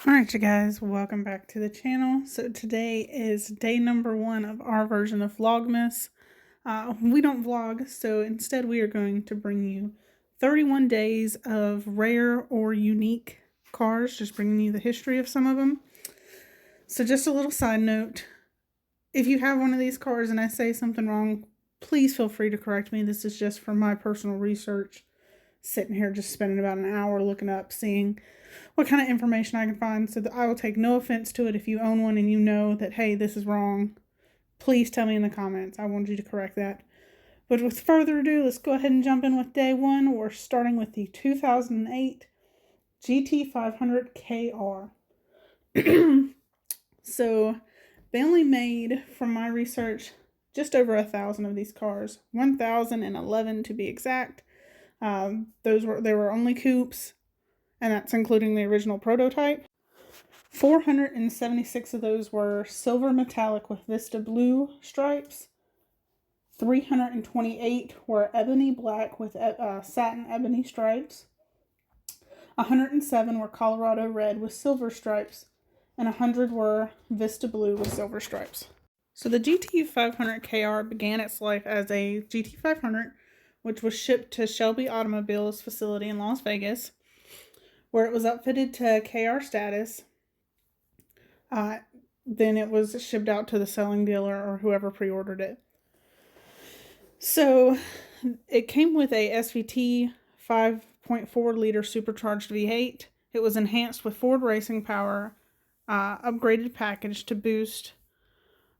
Alright you guys, welcome back to the channel. So today is day number 1 of our version of Vlogmas. We don't vlog, so instead we are going to bring you 31 days of rare or unique cars, just bringing you the history of some of them. So just a little side note, if you have one of these cars and I say something wrong, please feel free to correct me. This is just for my personal research. Sitting here just spending about an hour looking up, seeing what kind of information I can find, so that I will take no offense to it. If you own one and you know that, hey, this is wrong, please tell me in the comments. I want you to correct that. But with further ado, let's go ahead and jump in with day 1. We're starting with the 2008 GT500KR. So they only made, from my research, just over 1,000 of these cars. 1,011 to be exact. They were only coupes, and that's including the original prototype. 476 of those were silver metallic with Vista blue stripes. 328 were ebony black with satin ebony stripes. 107 were Colorado red with silver stripes, and 100 were Vista blue with silver stripes. So the GT500KR began its life as a GT500, which was shipped to Shelby Automobiles facility in Las Vegas, where it was upfitted to KR status. Then it was shipped out to the selling dealer or whoever pre-ordered it. So it came with a SVT 5.4 liter supercharged V8. It was enhanced with Ford racing power, upgraded package to boost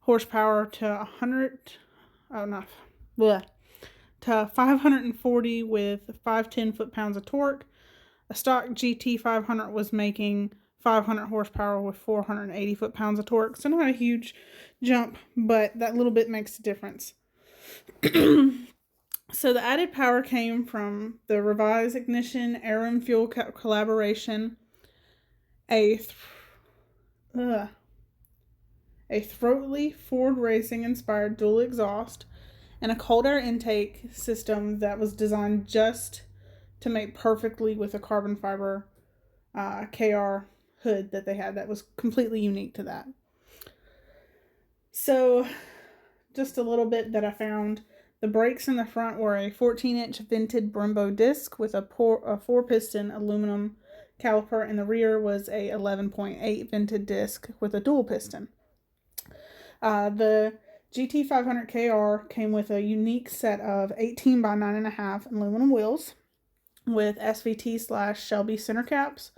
horsepower to 540 with 510 foot-pounds of torque. A stock GT500 was making 500 horsepower with 480 foot-pounds of torque. So not a huge jump, but that little bit makes a difference. So the added power came from the revised ignition, air and fuel calibration, a throaty Ford racing inspired dual exhaust, and a cold air intake system that was designed just to mate perfectly with a carbon fiber KR hood that they had that was completely unique to that. So just a little bit that I found. The brakes in the front were a 14-inch vented Brembo disc with a 4-piston aluminum caliper. In the rear was a 11.8 vented disc with a dual piston. The GT500KR came with a unique set of 18 by 9.5 aluminum wheels with SVT/Shelby center caps.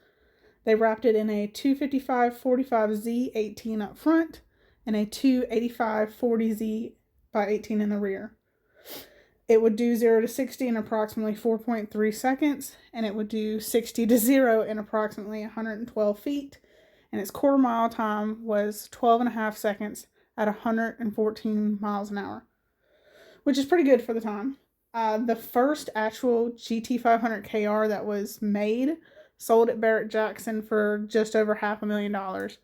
They wrapped it in a 255/45Z 18 up front and a 285/40Z by 18 in the rear. It would do 0 to 60 in approximately 4.3 seconds, and it would do 60 to 0 in approximately 112 feet, and its quarter mile time was 12.5 seconds at 114 miles an hour, which is pretty good for the time. The first actual GT500KR that was made sold at Barrett Jackson for just over $500,000.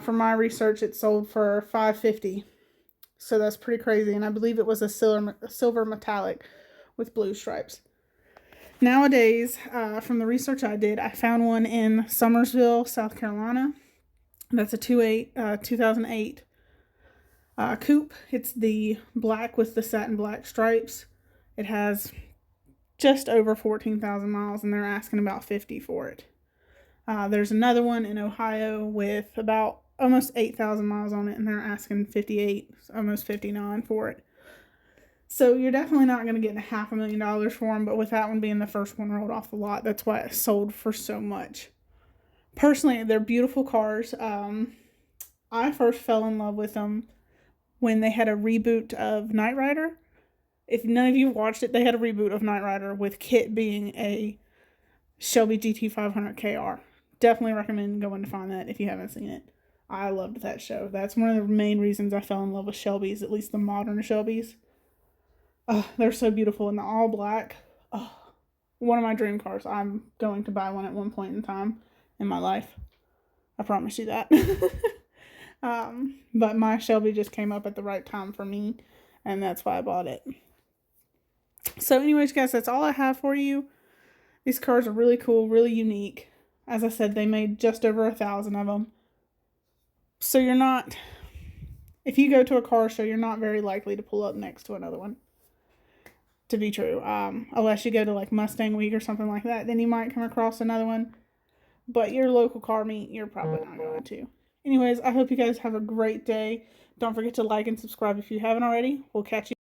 From my research, it sold for $550,000. So that's pretty crazy, and I believe it was a silver metallic with blue stripes. Nowadays, from the research I did, I found one in Summersville, South Carolina. That's a 2008 coupe. It's the black with the satin black stripes. It has just over 14,000 miles, and they're asking about $50,000 for it. There's another one in Ohio with about almost 8,000 miles on it, and they're asking $58,000, almost $59,000 for it. So you're definitely not going to get $500,000 for them, but with that one being the first one rolled off the lot, that's why it sold for so much. Personally, they're beautiful cars. I first fell in love with them when they had a reboot of Knight Rider. If none of you watched it, they had a reboot of Knight Rider with Kit being a Shelby GT500KR. Definitely recommend going to find that if you haven't seen it. I loved that show. That's one of the main reasons I fell in love with Shelbys, at least the modern Shelbys. They're so beautiful in the all black. One of my dream cars. I'm going to buy one at one point in time in my life. I promise you that. But my Shelby just came up at the right time for me, and that's why I bought it. So anyways, guys, that's all I have for you. These cars are really cool, really unique. As I said, they made just over 1,000 of them. So you're not, if you go to a car show, you're not very likely to pull up next to another one. To be true. Unless you go to like Mustang Week or something like that, then you might come across another one. But your local car meet, you're probably not going to. Anyways, I hope you guys have a great day. Don't forget to like and subscribe if you haven't already. We'll catch you.